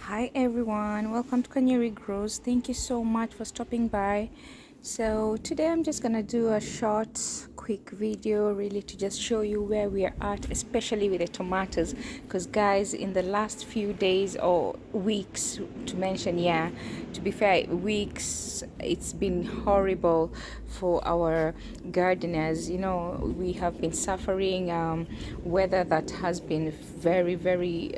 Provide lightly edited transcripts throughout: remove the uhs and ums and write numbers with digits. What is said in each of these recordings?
Hi everyone, welcome to Canary Grows. Thank you so much for stopping by. So today I'm just gonna do a short quick video really to just show you where we are at, especially with the tomatoes, because guys, in the last few days or weeks to mention, yeah, to be fair, weeks, it's been horrible for our gardeners. We have been suffering weather that has been very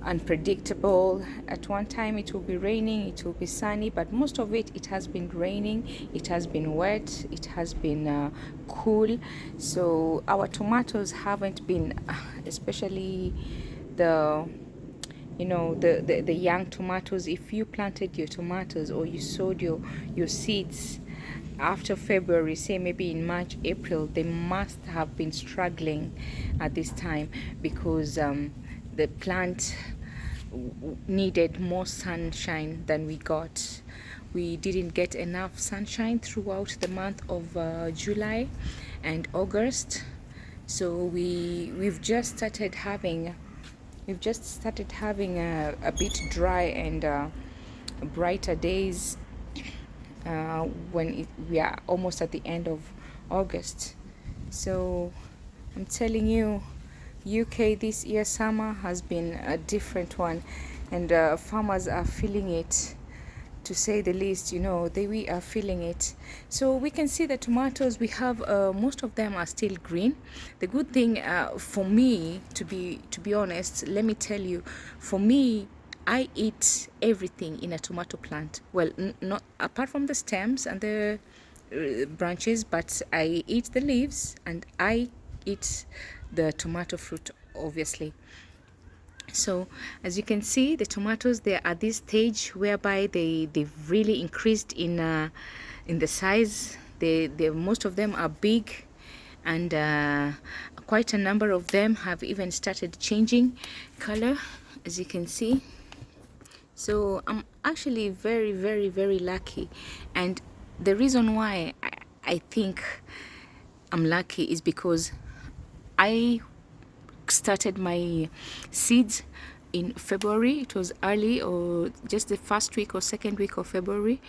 unpredictable. At one time it will be raining, it will be sunny, but most of it has been raining, it has been wet, it has been cool. So our tomatoes haven't been especially the the young tomatoes. If you planted your tomatoes or you sowed your seeds after February, say maybe in March, April, they must have been struggling at this time because the plant needed more sunshine than we got. We didn't get enough sunshine throughout the month of July and August, so we've just started having a bit dry and brighter days when we are almost at the end of August. So I'm telling you, UK this year summer has been a different one, and farmers are feeling it, to say the least. We are feeling it. So we can see the tomatoes we have, most of them are still green. The good thing for me, to be honest, let me tell you, for me, I eat everything in a tomato plant. Well, not apart from the stems and the branches, but I eat the leaves and I eat the tomato fruit, obviously. So as you can see, the tomatoes, they're at this stage whereby they've really increased in the size. They most of them are big, and quite a number of them have even started changing color, as you can see. So I'm actually very lucky, and the reason why I think I'm lucky is because I started my seeds in February. It was early, or just the first week or second week of February,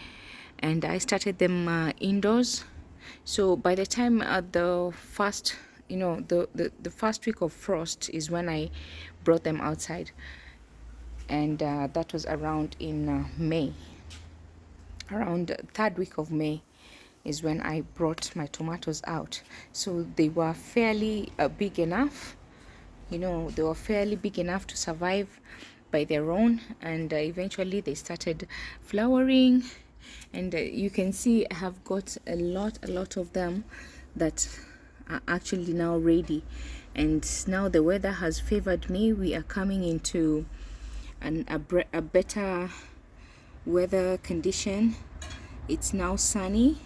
and I started them indoors. So by the time the first the first week of frost is when I brought them outside, and that was around in May. Around third week of May is when I brought my tomatoes out. So they were fairly big enough. They were fairly big enough to survive by their own, and eventually they started flowering, and you can see I have got a lot of them that are actually now ready. And now the weather has favored me. We are coming into a better weather condition. It's now sunny.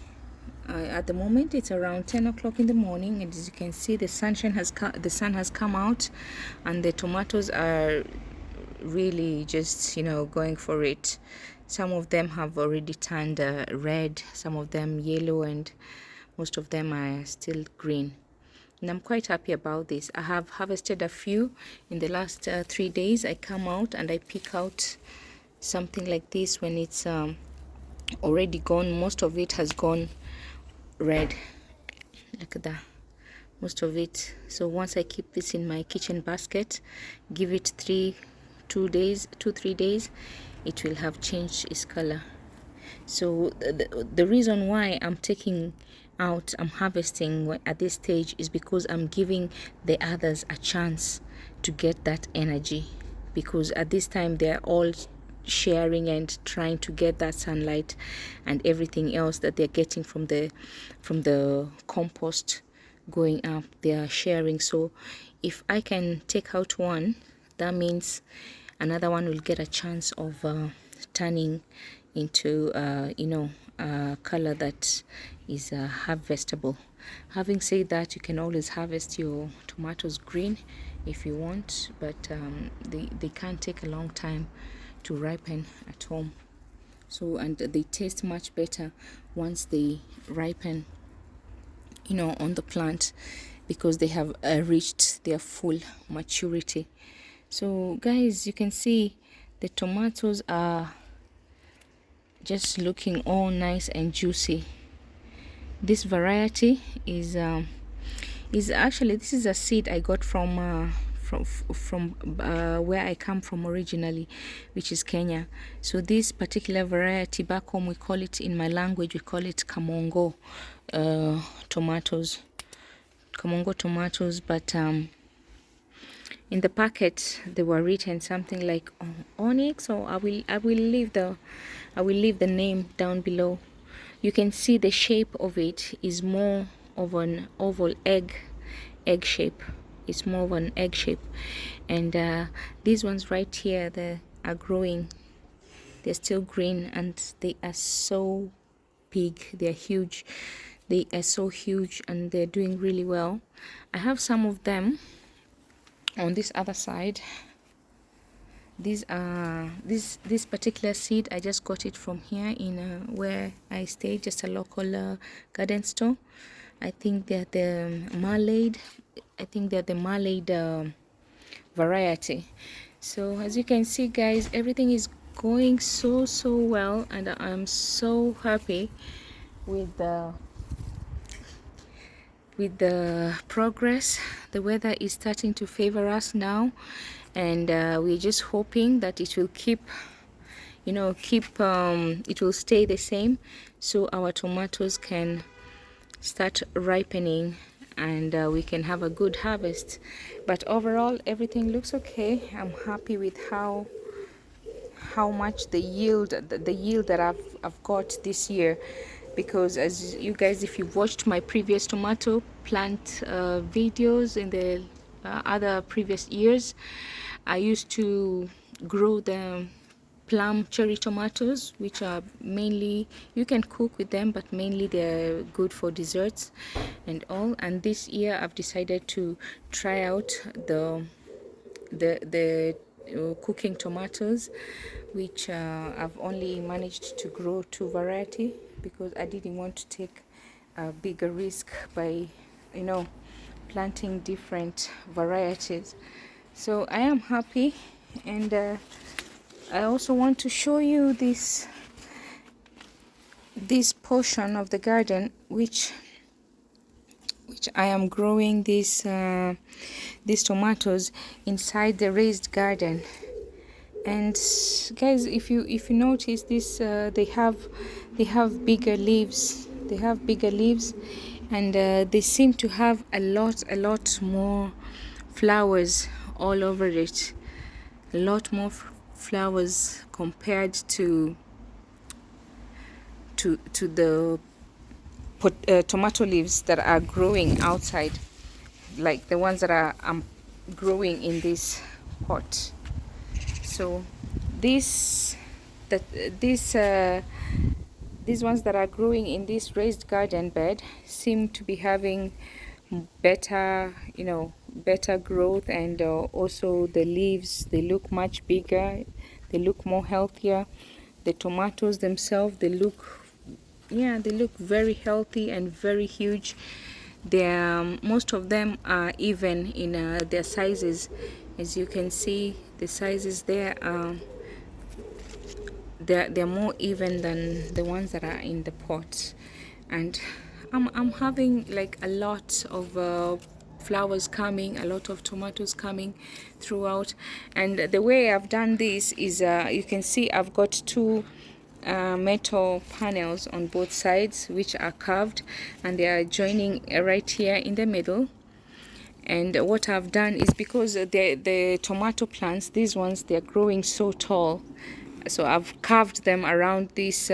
At the moment it's around 10 o'clock in the morning, and as you can see, the sun has come out, and the tomatoes are really just going for it. Some of them have already turned red, some of them yellow, and most of them are still green, and I'm quite happy about this. I have harvested a few in the last 3 days. I come out and I pick out something like this when it's already gone. Most of it has gone red. Look at that, most of it. So once I keep this in my kitchen basket, give it 3 days, it will have changed its color. So the reason why I'm harvesting at this stage is because I'm giving the others a chance to get that energy, because at this time they're all sharing and trying to get that sunlight and everything else that they're getting from the compost going up. They are sharing. So if I can take out one, that means another one will get a chance of turning into a color that is harvestable. Having said that, you can always harvest your tomatoes green if you want, but they can take a long time to ripen at home. So, and they taste much better once they ripen on the plant, because they have reached their full maturity. So guys, you can see The tomatoes are just looking all nice and juicy. This variety is actually, this is a seed I got from where I come from originally, which is Kenya. So this particular variety back home, we call it, in my language, we call it Kamongo tomatoes. Kamongo tomatoes, but in the packet they were written something like Onyx, or I will leave the name down below. You can see the shape of it is more of an oval egg shape. It's more of an egg shape, and these ones right here, they are growing. They're still green, and they are so big. They're huge. They are so huge, and they're doing really well. I have some of them on this other side. These are this particular seed, I just got it from here in where I stay, just a local garden store. I think they're the Marmande. I think they're the Marmande variety. So as you can see, guys, everything is going so well, and I'm so happy with the progress. The weather is starting to favor us now, and we're just hoping that it will keep it will stay the same, so our tomatoes can start ripening, and we can have a good harvest. But overall, everything looks okay. I'm happy with how much the yield that I've got this year, because as you guys, if you've watched my previous tomato plant videos in the other previous years, I used to grow the Plum cherry tomatoes, which are mainly, you can cook with them, but mainly they're good for desserts and all. And this year I've decided to try out the cooking tomatoes, which I've only managed to grow 2 variety, because I didn't want to take a bigger risk by planting different varieties. So I am happy, and I also want to show you this portion of the garden which I am growing these tomatoes inside the raised garden. And guys, if you notice this, they have bigger leaves. They have bigger leaves, and they seem to have a lot more flowers all over it. A lot more flowers compared to the tomato leaves that are growing outside, like the ones that I'm growing in this pot. So these ones that are growing in this raised garden bed seem to be having better growth, and also the leaves, they look much bigger, they look more healthier. The tomatoes themselves, they look very healthy and very huge. Most of them are even in their sizes. As you can see, the sizes there are they're more even than the ones that are in the pot. And I'm having like a lot of flowers coming, a lot of tomatoes coming throughout. And the way I've done this is you can see I've got 2 metal panels on both sides, which are carved, and they are joining right here in the middle. And what I've done is, because the tomato plants, these ones, they're growing so tall, so I've carved them around this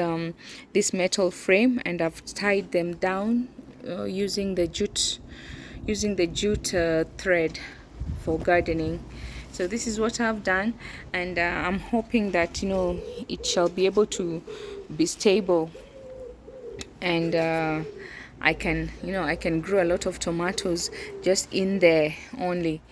metal frame, and I've tied them down using the jute thread for gardening. So this is what I've done, and I'm hoping that it shall be able to be stable, and I can grow a lot of tomatoes just in there only,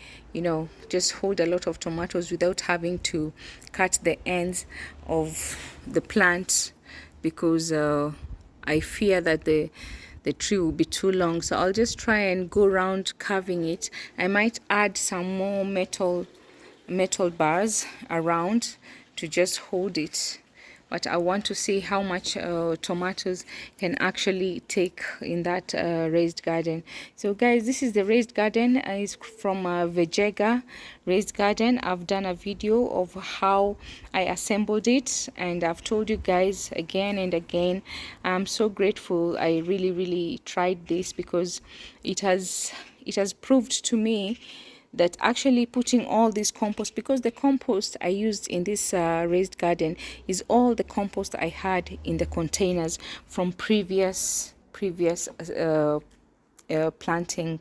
just hold a lot of tomatoes without having to cut the ends of the plant, because I fear that the tree will be too long. So I'll just try and go around carving it. I might add some more metal bars around to just hold it, but I want to see how much tomatoes can actually take in that raised garden. So guys, this is the raised garden. It's from Vegega raised garden. I've done a video of how I assembled it, and I've told you guys again and again, I'm so grateful I really tried this, because it has proved to me that actually putting all this compost, because the compost I used in this raised garden is all the compost I had in the containers from previous planting,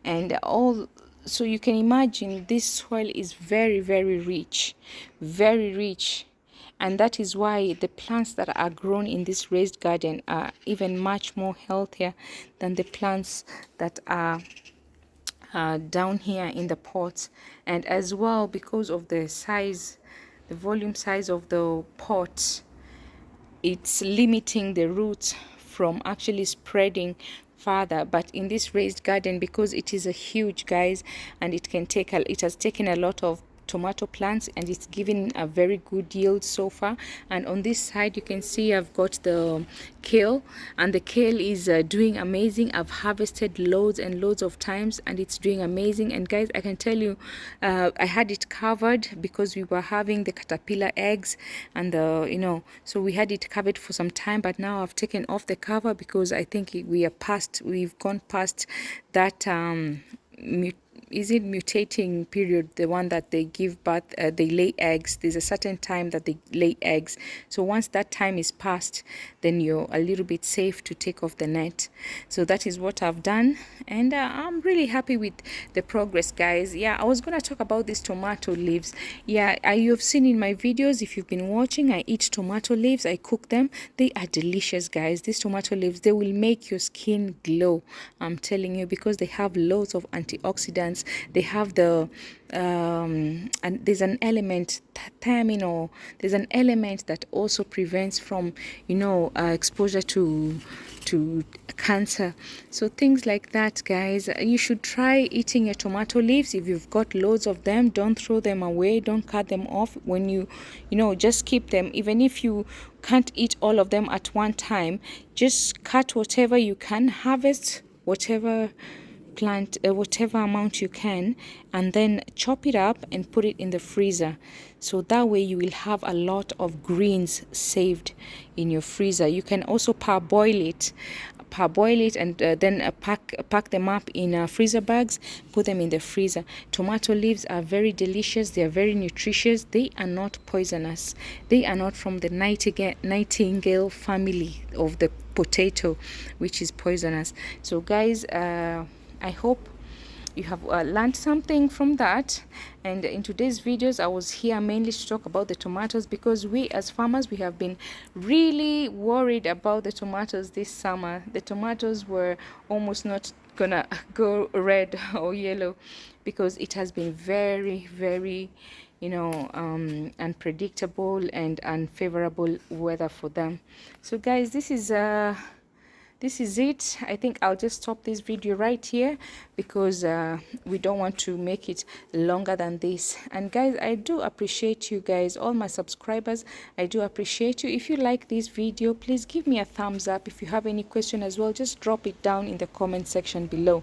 and all. So you can imagine this soil is very rich, and that is why the plants that are grown in this raised garden are even much more healthier than the plants that are down here in the pots. And as well, because of the size, the volume size of the pot, it's limiting the roots from actually spreading further. But in this raised garden, because it is a huge, guys, and it has taken a lot of tomato plants, and it's giving a very good yield so far. And on this side you can see I've got the kale, and the kale is doing amazing. I've harvested loads and loads of times, and it's doing amazing. And guys, I can tell you, I had it covered because we were having the caterpillar eggs, and so we had it covered for some time, but now I've taken off the cover because I think we've gone past that is it mutating period, the one that they give birth, they lay eggs. There's a certain time that they lay eggs, so once that time is passed, then you're a little bit safe to take off the net. So that is what I've done, and I'm really happy with the progress, guys. Yeah, I was gonna talk about these tomato leaves. Yeah, you've seen in my videos, if you've been watching, I eat tomato leaves, I cook them. They are delicious, guys. These tomato leaves, they will make your skin glow, I'm telling you, because they have loads of antioxidants. They have the and there's an element, thiamine, there's an element that also prevents from exposure to cancer. So things like that, guys. You should try eating your tomato leaves. If you've got loads of them, don't throw them away, don't cut them off. When you just keep them. Even if you can't eat all of them at one time, just cut whatever you can, harvest whatever plant, whatever amount you can, and then chop it up and put it in the freezer. So that way you will have a lot of greens saved in your freezer. You can also parboil it, and then pack them up in freezer bags, put them in the freezer. Tomato leaves are very delicious, they are very nutritious, they are not poisonous, they are not from the nightingale family of the potato, which is poisonous. So guys, I hope you have learned something from that. And in today's videos, I was here mainly to talk about the tomatoes, because we as farmers, we have been really worried about the tomatoes this summer. The tomatoes were almost not gonna go red or yellow, because it has been very unpredictable and unfavorable weather for them. So guys, this is it. I think I'll just stop this video right here, because we don't want to make it longer than this. And guys, I do appreciate you guys, all my subscribers. I do appreciate you. If you like this video, please give me a thumbs up. If you have any question as well, just drop it down in the comment section below.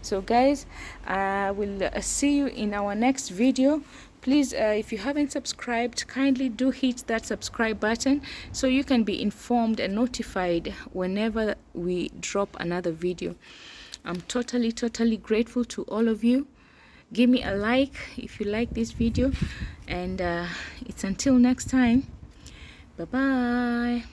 So guys, I will see you in our next video. Please, if you haven't subscribed, kindly do hit that subscribe button so you can be informed and notified whenever we drop another video. I'm totally grateful to all of you. Give me a like if you like this video, and it's until next time. Bye bye.